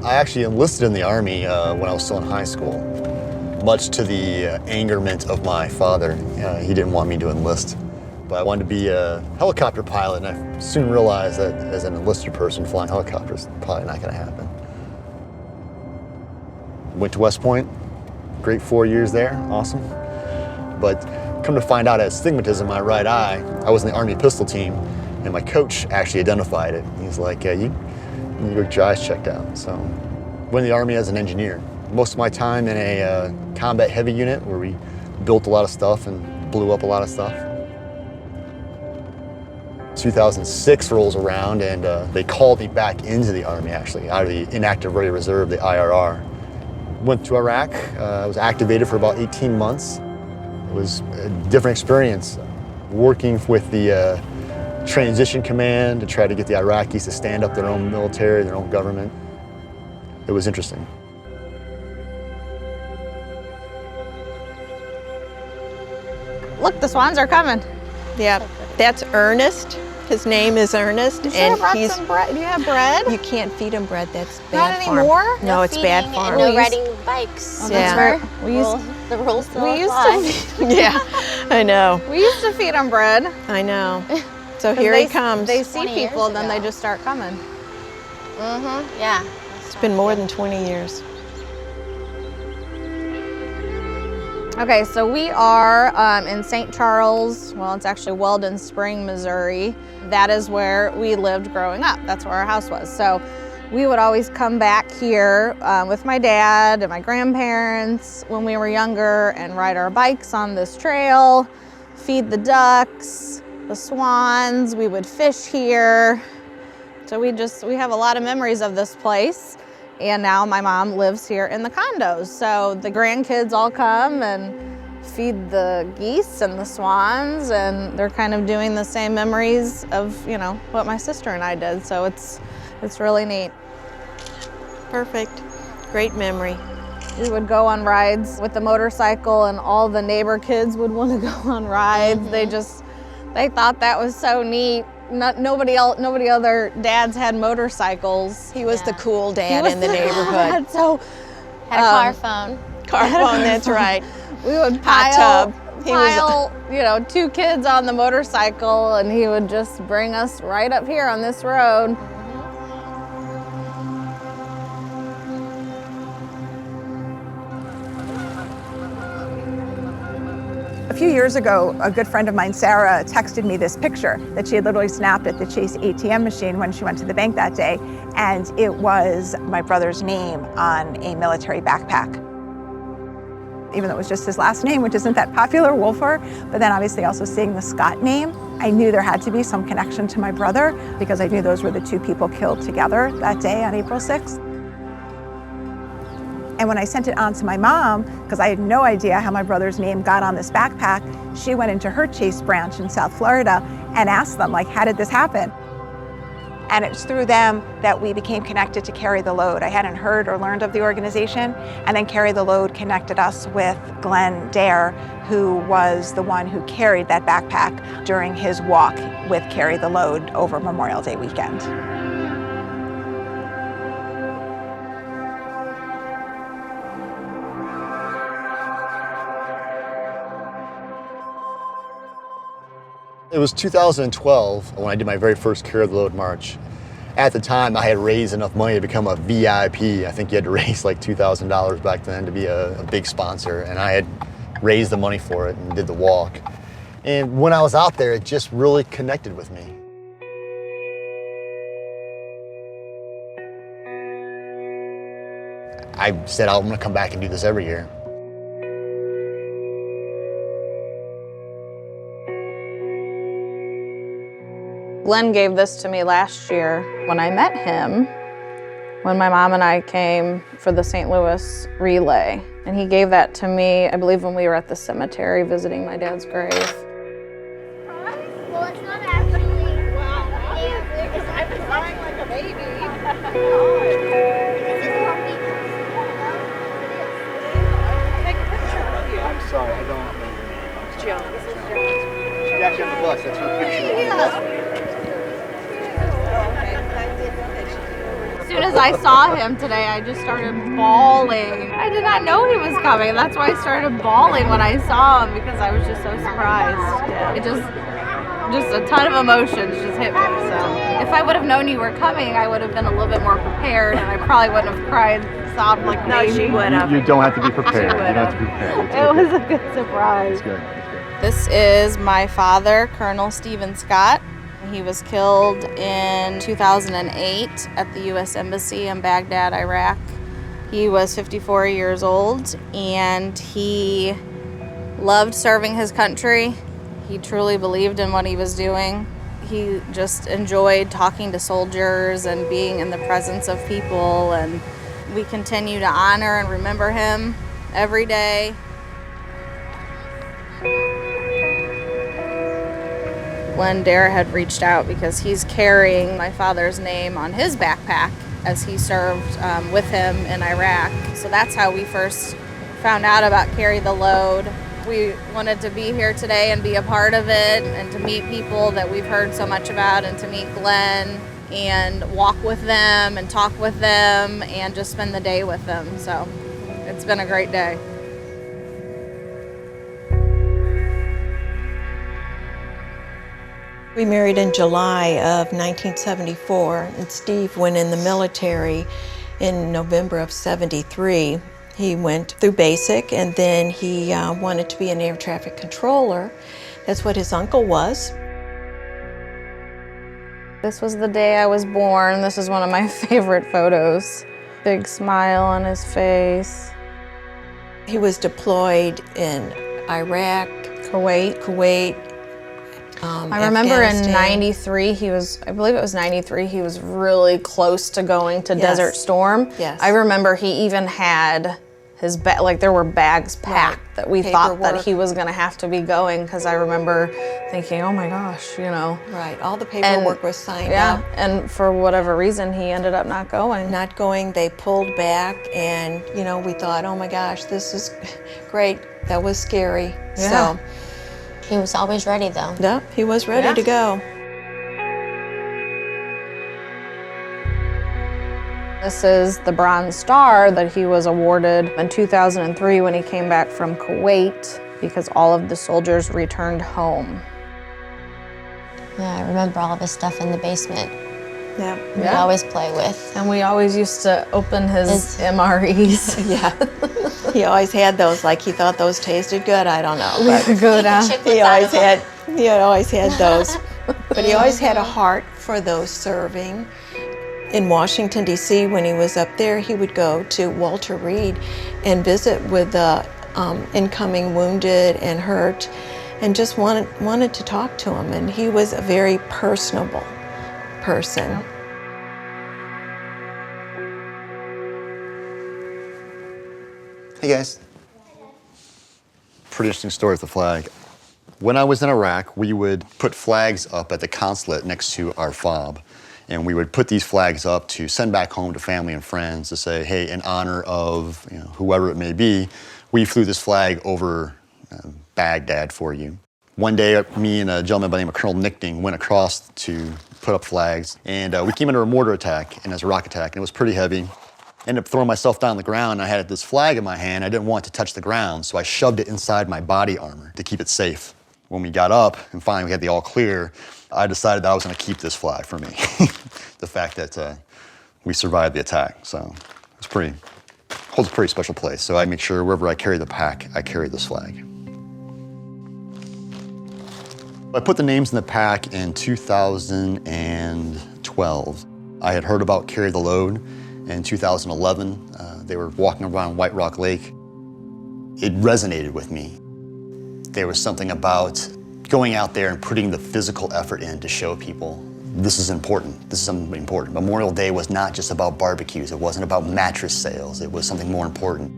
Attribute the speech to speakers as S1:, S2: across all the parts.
S1: I actually enlisted in the Army when I was still in high school, much to the angerment of my father. He didn't want me to enlist, but I wanted to be a helicopter pilot, and I soon realized that as an enlisted person, flying helicopters is probably not going to happen. Went to West Point, great 4 years there, awesome. But come to find out, I had astigmatism in my right eye. I was in the Army pistol team, and my coach actually identified it. He's like, you need to get your eyes checked out. So went in the Army as an engineer. Most of my time in a combat heavy unit where we built a lot of stuff and blew up a lot of stuff. 2006 rolls around, and they called me back into the Army, actually, out of the inactive ready reserve, the IRR. Went to Iraq. I was activated for about 18 months. It was a different experience, working with the transition command to try to get the Iraqis to stand up their own military, their own government. It was interesting.
S2: Look, the swans are coming.
S3: Yeah, that's Ernest. His name is Ernest,
S2: and he's. Some bread. Do you have bread?
S3: You can't feed him bread. That's bad farm.
S2: Not anymore.
S3: No, it's bad farm.
S4: No riding bikes.
S2: Oh, that's right.
S4: The rules still
S2: apply.
S3: Yeah, I know.
S2: We used to feed them bread.
S3: I know. So here he comes.
S2: They see people, then they just start coming.
S4: Mm-hmm. Yeah.
S3: It's been more than 20 years.
S2: Okay, so we are in St. Charles. Well, it's actually Weldon Spring, Missouri. That is where we lived growing up. That's where our house was. So we would always come back here with my dad and my grandparents when we were younger and ride our bikes on this trail, feed the ducks, the swans. We would fish here. So we have a lot of memories of this place. And now my mom lives here in the condos. So the grandkids all come and feed the geese and the swans, and they're kind of doing the same memories of, you know, what my sister and I did. So it's really neat.
S3: Perfect. Great memory.
S2: We would go on rides with the motorcycle, and all the neighbor kids would want to go on rides. Mm-hmm. They thought that was so neat. Nobody other dads had motorcycles.
S3: He was the cool dad in the neighborhood.
S2: So
S4: had a car phone.
S3: Car phone, that's right.
S2: We would pile, you know, two kids on the motorcycle, and he would just bring us right up here on this road.
S5: A few years ago, a good friend of mine, Sarah, texted me this picture that she had literally snapped at the Chase ATM machine when she went to the bank that day, and it was my brother's name on a military backpack. Even though it was just his last name, which isn't that popular, Wolfer, but then obviously also seeing the Scott name, I knew there had to be some connection to my brother because I knew those were the two people killed together that day on April 6th. And when I sent it on to my mom, because I had no idea how my brother's name got on this backpack, she went into her Chase branch in South Florida and asked them, like, how did this happen? And it's through them that we became connected to Carry the Load. I hadn't heard or learned of the organization, and then Carry the Load connected us with Glenn Dare, who was the one who carried that backpack during his walk with Carry the Load over Memorial Day weekend.
S1: It was 2012 when I did my very first Carry the Load march. At the time, I had raised enough money to become a VIP. I think you had to raise like $2,000 back then to be a big sponsor, and I had raised the money for it and did the walk. And when I was out there, it just really connected with me. I said, I'm gonna come back and do this every year.
S2: Glenn gave this to me last year when I met him, when my mom and I came for the St. Louis relay. And he gave that to me, I believe, when we were at the cemetery visiting my dad's grave.
S6: Well, it's not actually. Wow. I've been crying like a baby.
S1: I'm sorry, I don't know your name.
S6: Joan. This is Joan.
S1: actually on the bus. That's her picture.
S2: As soon as I saw him today, I just started bawling. I did not know he was coming. That's why I started bawling when I saw him, because I was just so surprised. It just a ton of emotions just hit me. So if I would have known you were coming, I would have been a little bit more prepared, and I probably wouldn't have cried, sobbed like a baby.
S3: No, she would have.
S1: You don't have to be prepared. You don't have to be prepared.
S2: It was a good surprise.
S1: It's good. It's good.
S2: This is my father, Colonel Stephen Scott. He was killed in 2008 at the U.S. Embassy in Baghdad, Iraq. He was 54 years old, and he loved serving his country. He truly believed in what he was doing. He just enjoyed talking to soldiers and being in the presence of people, and we continue to honor and remember him every day. When Dara had reached out, because he's carrying my father's name on his backpack as he served with him in Iraq. So that's how we first found out about Carry the Load. We wanted to be here today and be a part of it, and to meet people that we've heard so much about, and to meet Glenn and walk with them and talk with them and just spend the day with them. So it's been a great day.
S3: We married in July of 1974, and Steve went in the military in November of '73. He went through basic, and then he wanted to be an air traffic controller. That's what his uncle was.
S2: This was the day I was born. This is one of my favorite photos. Big smile on his face.
S3: He was deployed in Iraq, Kuwait.
S2: I remember in '93, I believe it was '93, he was really close to going to Desert Storm.
S3: Yes.
S2: I remember he even had his there were bags packed that we thought that he was gonna have to be going, because I remember thinking, oh my gosh, you know.
S3: Right, all the paperwork was signed up.
S2: And for whatever reason, he ended up not going.
S3: Not going, they pulled back, and you know, we thought, oh my gosh, this is great. That was scary.
S2: Yeah.
S3: So.
S4: He was always ready, though.
S3: Yep, he was ready to go.
S2: This is the Bronze Star that he was awarded in 2003 when he came back from Kuwait, because all of the soldiers returned home.
S4: Yeah, I remember all of his stuff in the basement.
S3: Yeah.
S4: We'd always play with.
S2: And we always used to open his MREs.
S3: Yeah. He always had those, like he thought those tasted good. I don't know.
S2: We could go down.
S3: He always had those. But he always had a heart for those serving. In Washington, D.C., when he was up there, he would go to Walter Reed and visit with the incoming wounded and hurt, and just wanted to talk to him. And he was a very personable person.
S1: Hey guys. Pretty interesting story with the flag. When I was in Iraq, we would put flags up at the consulate next to our fob. And we would put these flags up to send back home to family and friends to say, hey, in honor of whoever it may be, we flew this flag over Baghdad for you. One day, me and a gentleman by the name of Colonel Nickting went across to put up flags, and we came under a mortar attack, and it was a rock attack, and it was pretty heavy. Ended up throwing myself down on the ground, and I had this flag in my hand. I didn't want it to touch the ground, so I shoved it inside my body armor to keep it safe. When we got up, and finally we had the all clear, I decided that I was gonna keep this flag for me. The fact that we survived the attack, so it's holds a pretty special place. So I make sure wherever I carry the pack, I carry this flag. I put the names in the pack in 2012. I had heard about Carry the Load in 2011. They were walking around White Rock Lake. It resonated with me. There was something about going out there and putting the physical effort in to show people this is important, this is something important. Memorial Day was not just about barbecues, it wasn't about mattress sales, it was something more important.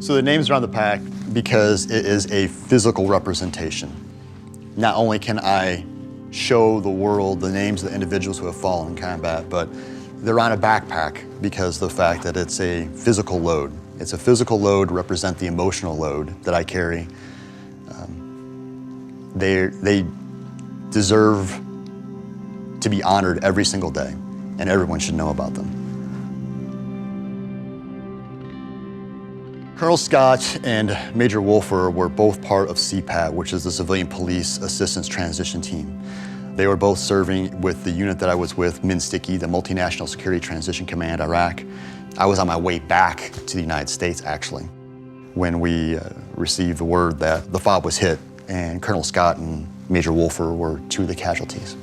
S1: So the names are on the pack because it is a physical representation. Not only can I show the world the names of the individuals who have fallen in combat, but they're on a backpack because of the fact that it's a physical load. It's a physical load to represent the emotional load that I carry. They deserve to be honored every single day, and everyone should know about them. Colonel Scott and Major Wolfer were both part of CPAT, which is the Civilian Police Assistance Transition Team. They were both serving with the unit that I was with, MNSTICI, the Multinational Security Transition Command, Iraq. I was on my way back to the United States, actually, when we received the word that the FOB was hit, and Colonel Scott and Major Wolfer were two of the casualties.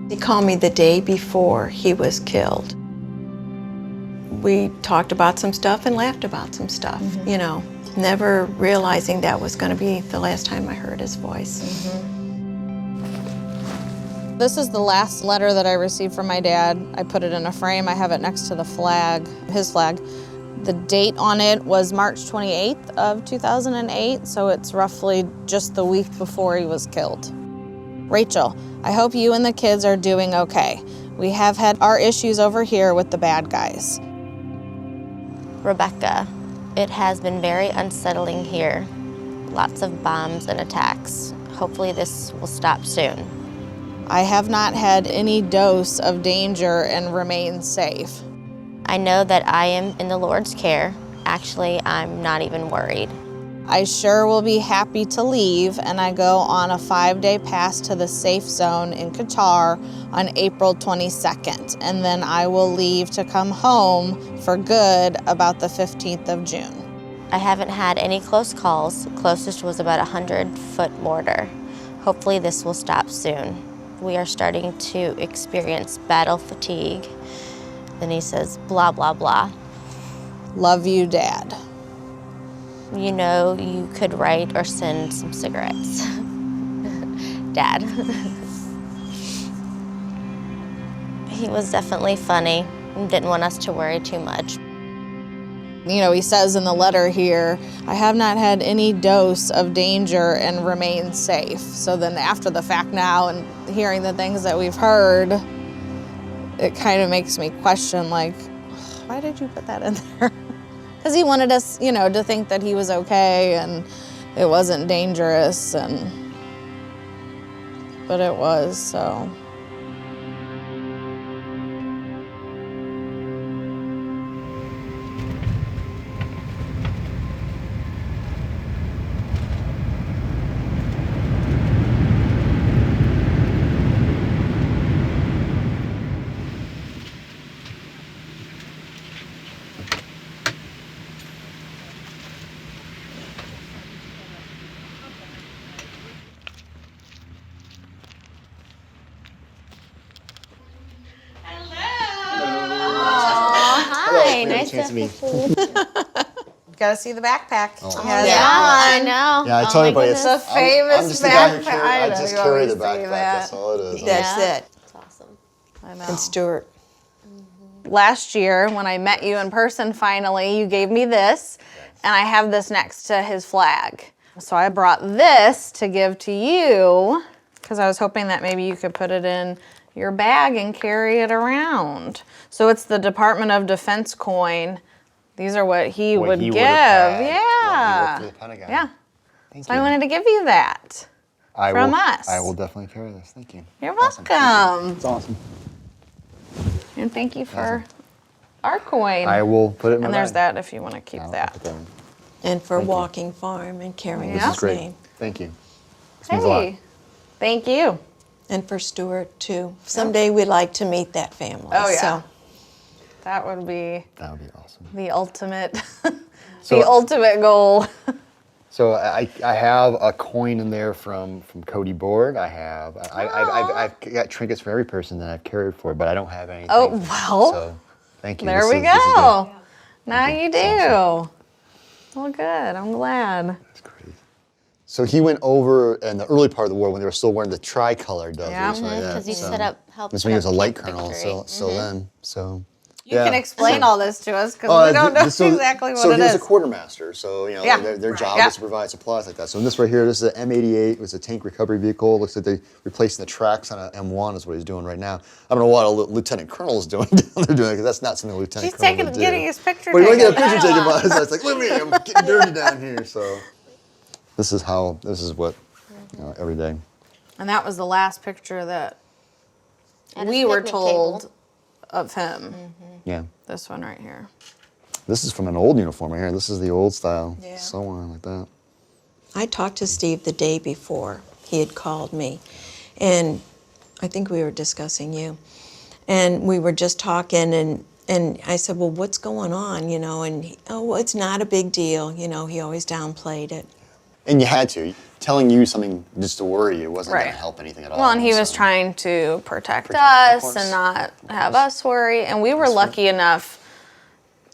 S3: He called me the day before he was killed. We talked about some stuff and laughed about some stuff, you know, never realizing that was going to be the last time I heard his voice.
S2: This is the last letter that I received from my dad. I put it in a frame. I have it next to the flag, his flag. The date on it was March 28th of 2008, so it's roughly just the week before he was killed. Rachel, I hope you and the kids are doing okay. We have had our issues over here with the bad guys.
S4: Rebecca, it has been very unsettling here. Lots of bombs and attacks. Hopefully this will stop soon.
S2: I have not had any dose of danger and remain safe.
S4: I know that I am in the Lord's care. Actually, I'm not even worried.
S2: I sure will be happy to leave, and I go on a 5-day pass to the safe zone in Qatar on April 22nd, and then I will leave to come home for good about the 15th of June.
S4: I haven't had any close calls. Closest was about a 100-foot mortar. Hopefully this will stop soon. We are starting to experience battle fatigue. Then he says, blah, blah, blah.
S2: Love you, Dad.
S4: You know, you could write or send some cigarettes. Dad. He was definitely funny and didn't want us to worry too much.
S2: You know, he says in the letter here, I have not had any dose of danger and remain safe. So then after the fact now and hearing the things that we've heard, it kind of makes me question, like, why did you put that in there? Because he wanted us, you know, to think that he was okay and it wasn't dangerous, but it was, so.
S4: Hi, nice
S1: chance
S4: to
S1: to meet.
S2: Gotta see the backpack.
S1: Oh.
S4: Yeah, I know.
S1: Yeah, I
S4: Oh
S1: tell
S4: my
S1: everybody,
S4: goodness.
S2: The
S1: I'm
S2: famous
S1: just the guy who
S2: backpack.
S1: I
S2: know,
S1: just
S2: you
S1: carry the
S2: always say
S1: backpack,
S2: that.
S1: that's all it is.
S3: That's
S4: Yeah.
S3: it.
S4: That's awesome.
S2: I know.
S3: And Stuart.
S2: Last year, when I met you in person finally, you gave me this, and I have this next to his flag. So I brought this to give to you, because I was hoping that maybe you could put it in your bag and carry it around. So it's the Department of Defense coin. These are what he would give.
S1: Yeah.
S2: Yeah.
S1: For the Pentagon.
S2: Yeah.
S1: Thank
S2: So
S1: you.
S2: I wanted to give you that. from us.
S1: I will definitely carry this. Thank you.
S2: You're
S1: Awesome.
S2: welcome.
S1: It's awesome.
S2: And thank you for our coin.
S1: I will put it in my
S2: and there's
S1: bag.
S2: that if you want to keep
S1: I'll
S2: that.
S1: put that in.
S3: And for
S1: Thank you.
S3: Walking Farm and carrying
S2: Yeah.
S1: This is
S3: his
S1: great.
S3: name.
S1: Thank you. This means a lot.
S2: Hey, thank you.
S3: And for Stuart, too. Someday we'd like to meet that family.
S2: Oh, yeah.
S3: So.
S2: That would be
S1: That would be awesome.
S2: the ultimate,
S1: So-
S2: the ultimate goal.
S1: So I have a coin in there from Cody Board. I've got trinkets for every person that I've carried for, but I don't have anything.
S2: Oh, well.
S1: So thank you.
S2: There
S1: This
S2: we
S1: is- this is
S2: go.
S1: good.
S2: Now
S1: Thank you.
S2: you do.
S1: It's
S2: Well, good. I'm glad.
S1: That's great. So he went over in the early part of the war when they were still wearing the tricolor dovers.
S2: Yeah.
S1: Like that.
S4: Because you
S1: So-
S4: set up, helped
S1: This
S4: set
S1: when he was
S4: up
S1: a light
S4: Camp
S1: colonel,
S4: Victory.
S1: so then, so.
S2: You
S1: yeah.
S2: can explain
S1: So-
S2: all this to us because we don't know exactly what
S1: so
S2: it
S1: he was
S2: is.
S1: a quartermaster, so
S2: Yeah.
S1: their job
S2: Yeah.
S1: was to provide supplies like that. So in this right here, this is an M88. It's a tank recovery vehicle. It looks like they're replacing the tracks on an M1 is what he's doing right now. I don't know what a lieutenant colonel is doing down there doing because that's not something a lieutenant
S2: He's
S1: colonel would do.
S2: getting his picture
S1: But you want to
S2: taken.
S1: get a picture taken by us. It's like, look at me, I'm getting dirty down here. So This is what, every day.
S2: And that was the last picture that
S4: At his
S2: we were
S4: picnic
S2: told
S4: table.
S2: of him.
S1: Yeah.
S2: This one right here.
S1: This is from an old uniform right here. This is the old style.
S3: Yeah.
S1: So on like that.
S3: I talked to Steve the day before he had called me, and I think we were discussing you. And we were just talking, and I said, well, what's going on, And well, it's not a big deal, he always downplayed it.
S1: And you had to. Telling you something just to worry you wasn't going
S2: Right.
S1: to help anything at all.
S2: Well, and he was
S1: so.
S2: trying to protect
S1: Of
S2: us
S1: course.
S2: and not have us worry. And we were lucky enough,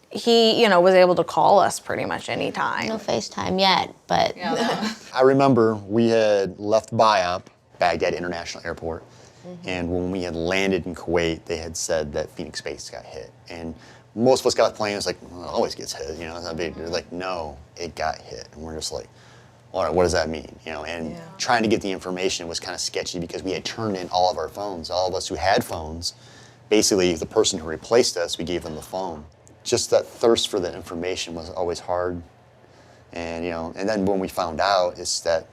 S2: he, was able to call us pretty much any time.
S4: No FaceTime yet, but
S1: I remember we had left BIAP, Baghdad International Airport, and when we had landed in Kuwait, they had said that Phoenix Base got hit. And most of us got the plane, it was like, well, it always gets hit, it's not big. They're like, no, it got hit. And we're just like, all right, what does that mean? And trying to get the information was kind of sketchy because we had turned in all of our phones. All of us who had phones, basically the person who replaced us, we gave them the phone. Just that thirst for the information was always hard. And, and then when we found out, it's that,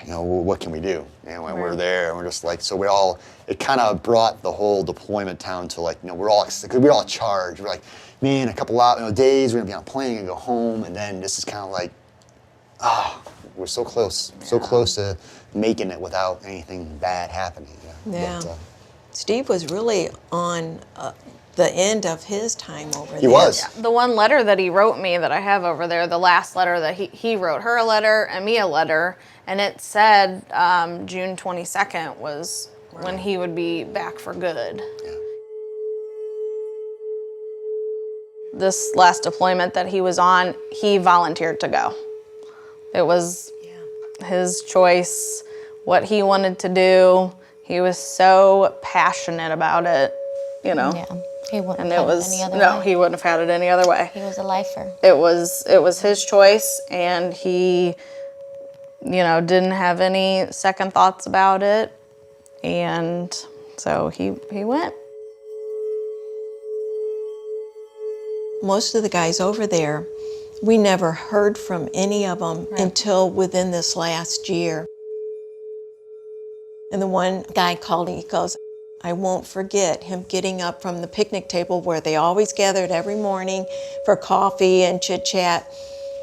S1: what can we do? When we're there, and we're just like, so it kind of brought the whole deployment down to like, we're all charged. We're like, man, a couple days, we're gonna be on a plane and go home, and then this is kind of like, we're so close to making it without anything bad happening.
S3: Yeah. But, Steve was really on the end of his time over there.
S1: He was.
S2: Yeah. The one letter that he wrote me that I have over there, the last letter that he wrote her a letter and me a letter, and it said June 22nd was when he would be back for good.
S1: Yeah.
S2: This last deployment that he was on, he volunteered to go. It was his choice, what he wanted to do. He was so passionate about it,
S4: yeah, he wouldn't
S2: And
S4: have
S2: it
S4: had
S2: was
S4: it any other way.
S2: he wouldn't have had it any other way.
S4: He was a lifer.
S2: It was his choice, and he, didn't have any second thoughts about it, and so he went.
S3: Most of the guys over there, we never heard from any of them until within this last year. And the one guy called and he goes, I won't forget him getting up from the picnic table where they always gathered every morning for coffee and chit chat.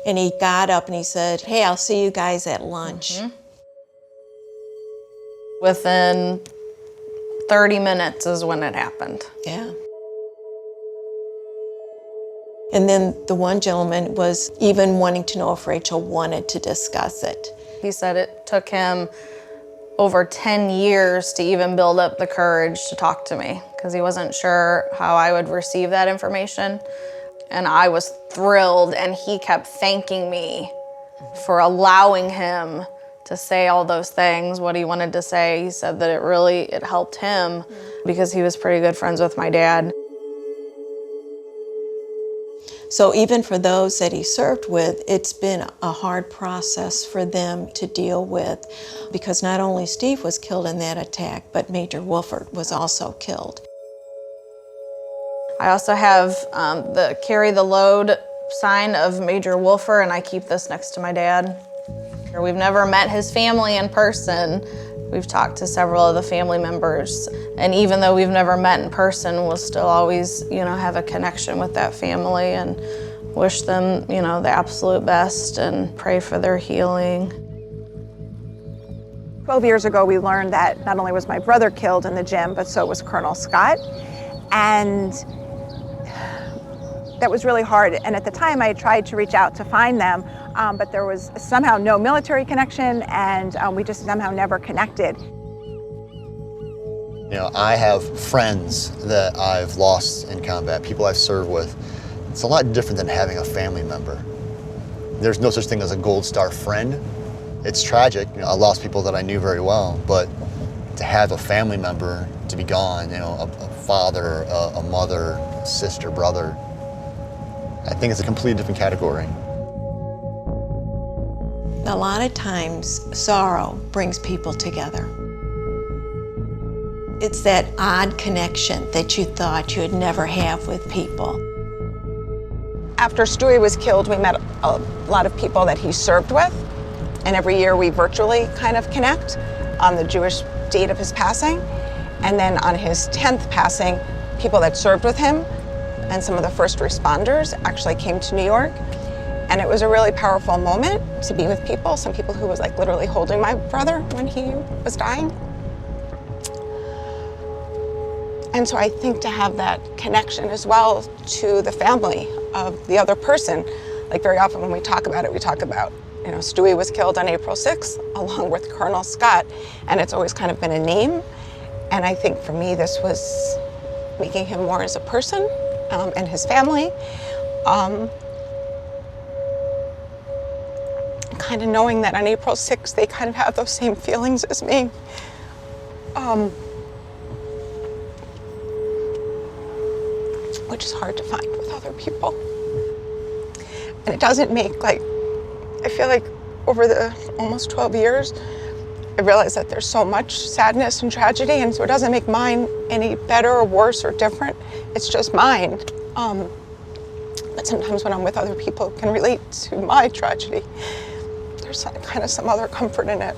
S3: And he got up and he said, hey, I'll see you guys at lunch.
S2: Within 30 minutes is when it happened.
S3: Yeah. And then the one gentleman was even wanting to know if Rachel wanted to discuss it.
S2: He said it took him over 10 years to even build up the courage to talk to me because he wasn't sure how I would receive that information. And I was thrilled, and he kept thanking me for allowing him to say all those things, what he wanted to say. He said that it helped him because he was pretty good friends with my dad.
S3: So even for those that he served with, it's been a hard process for them to deal with because not only Steve was killed in that attack, but Major Wolford was also killed.
S2: I also have the carry the load sign of Major Wolfer, and I keep this next to my dad. We've never met his family in person. We've talked to several of the family members, and even though we've never met in person, we'll still always, have a connection with that family and wish them, the absolute best and pray for their healing.
S5: 12 years ago, we learned that not only was my brother killed in the gym, but so was Colonel Scott. And that was really hard. And at the time, I tried to reach out to find them, but there was somehow no military connection, and we just somehow never connected.
S1: I have friends that I've lost in combat, people I've served with. It's a lot different than having a family member. There's no such thing as a gold star friend. It's tragic. I lost people that I knew very well, but to have a family member to be gone, a father, a mother, a sister, brother, I think it's a completely different category.
S3: A lot of times, sorrow brings people together. It's that odd connection that you thought you'd never have with people.
S7: After Stewie was killed, we met a lot of people that he served with. And every year we virtually kind of connect on the Jewish date of his passing. And then on his 10th passing, people that served with him and some of the first responders actually came to New York. And it was a really powerful moment to be with people, some people who was like literally holding my brother when he was dying. And so I think to have that connection as well to the family of the other person, like very often when we talk about it, we talk about, you know, Stewie was killed on April 6th along with Colonel Scott, and it's always kind of been a name. And I think for me, this was making him more as a person and his family. Kind of knowing that on April 6th, they kind of have those same feelings as me. Which is hard to find with other people. And it doesn't make, like, I feel like over the almost 12 years, I realized that there's so much sadness and tragedy, and so it doesn't make mine any better or worse or different. It's just mine. But sometimes when I'm with other people who can relate to my tragedy, there's kind of some other comfort in it.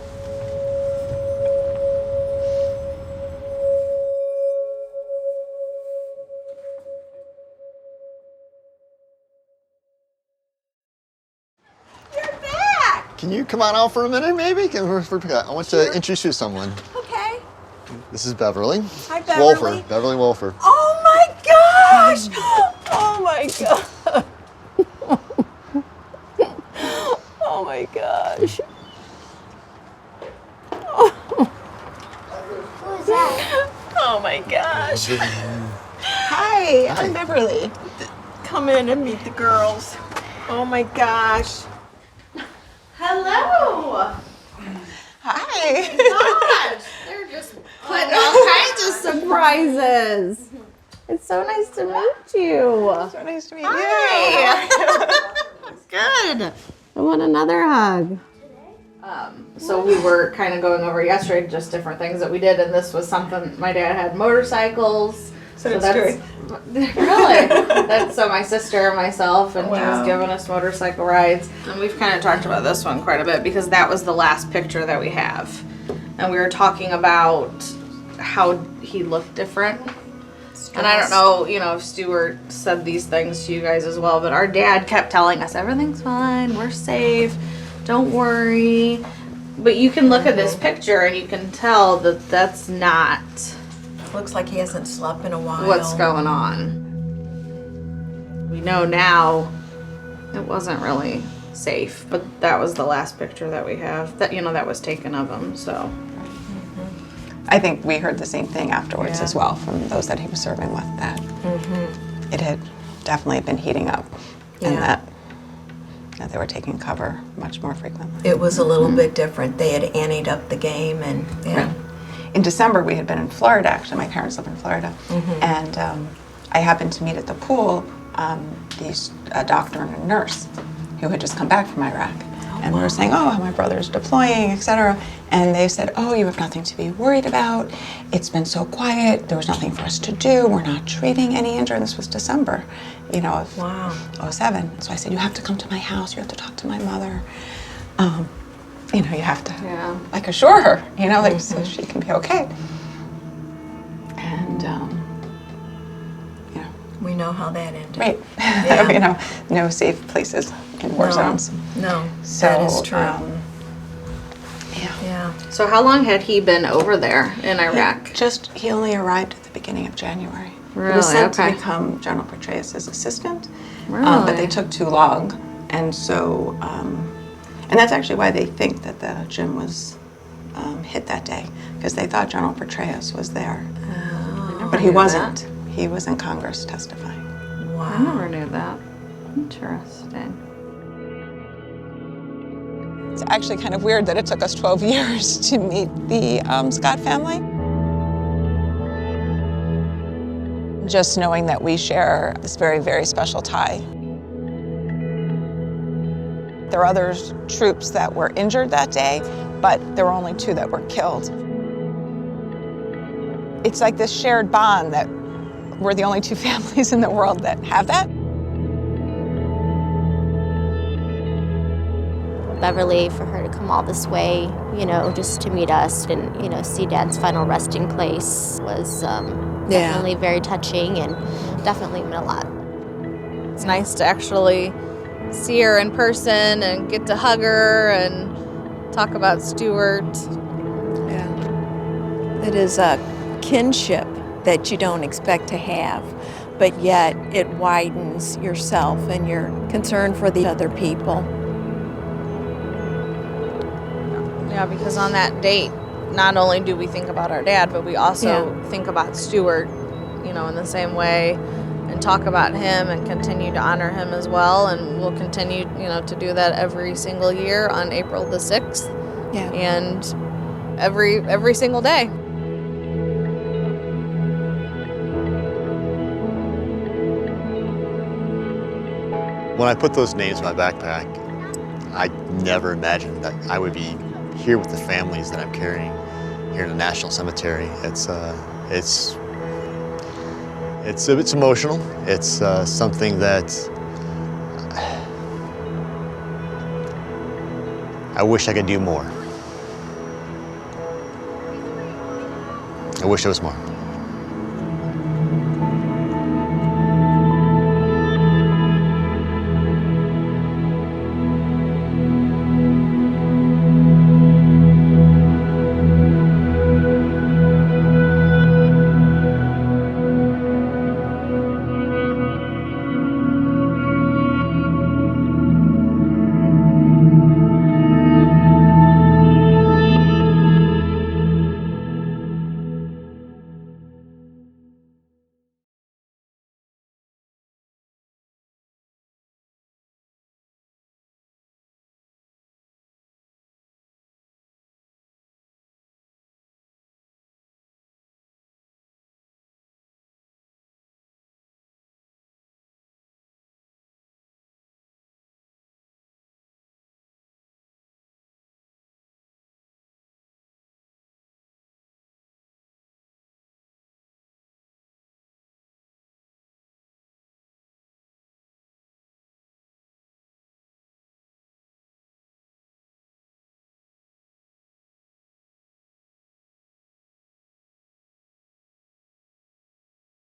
S1: Can you come on out for a minute, maybe? I want to introduce you to someone.
S3: Okay.
S1: This is Beverly.
S3: Hi, Beverly.
S1: Wolfer. Beverly Wolfer.
S3: Oh my gosh! Oh my god! Oh my gosh! Oh my gosh!
S7: Hi, I'm Beverly.
S3: Come in and meet the girls. Oh my gosh!
S2: Hello.
S7: Hi.
S2: Gosh, they're just putting all kinds of surprises. It's so nice to meet you.
S7: So nice to meet
S2: Hi. Good. I want another hug. So we were kind of going over yesterday just different things that we did, and this was something. My dad had motorcycles.
S7: So that's true.
S2: Really? That's so my sister and myself, and he was giving us motorcycle rides. And we've kind of talked about this one quite a bit because that was the last picture that we have. And we were talking about how he looked different. And I don't know, you know, if Stuart said these things to you guys as well, but our dad kept telling us, everything's fine, we're safe, don't worry. But you can look at this picture and you can tell that that's not
S3: Looks like he hasn't slept in a while.
S2: what's going on. We know now it wasn't really safe, but that was the last picture that we have that, you know, that was taken of him, so.
S7: I think we heard the same thing afterwards as well from those that he was serving with, that it had definitely been heating up and that they were taking cover much more frequently.
S3: It was a little bit different. They had anteed up the game, and
S7: In December, we had been in Florida, actually. My parents live in Florida. And I happened to meet at the pool a doctor and a nurse who had just come back from Iraq. And we were saying, oh, my brother's deploying, et cetera. And they said, oh, you have nothing to be worried about. It's been so quiet. There was nothing for us to do. We're not treating any injury. And this was December, you know, of 07. So I said, you have to come to my house. You have to talk to my mother. You know, you have to, like, assure her, you know, like, so she can be okay. And, you know.
S3: we know how that ended.
S7: Right. You know, no safe places in war zones.
S3: No,
S7: So,
S3: that is true.
S7: Yeah.
S2: So how long had he been over there in Iraq?
S7: He only arrived at the beginning of January.
S2: Really?
S7: He was sent
S2: Okay.
S7: to become General Petraeus' assistant,
S2: Really?
S7: but they took too long. And so, and that's actually why they think that the gym was hit that day, because they thought General Petraeus was there. But he wasn't. He was in Congress testifying.
S2: I never knew that. Interesting.
S7: It's actually kind of weird that it took us 12 years to meet the Scott family. Just knowing that we share this very, very special tie. There were other troops that were injured that day, but there were only 2 that were killed. It's like this shared bond that we're the only 2 families in the world that have that.
S4: Beverly, for her to come all this way, you know, just to meet us and, you know, see Dad's final resting place was definitely very touching and definitely meant a lot.
S2: It's nice to actually see her in person and get to hug her and talk about Stuart.
S3: Yeah. It is a kinship that you don't expect to have, but yet it widens yourself and your concern for the other people.
S2: Yeah, because on that date, not only do we think about our dad, but we also think about Stuart, you know, in the same way, and talk about him and continue to honor him as well. And we'll continue, you know, to do that every single year on April the 6th.
S3: Yeah.
S2: And every single day.
S1: When I put those names in my backpack, I never imagined that I would be here with the families that I'm carrying here in the National Cemetery. It's emotional. It's something that I wish I could do more. I wish there was more.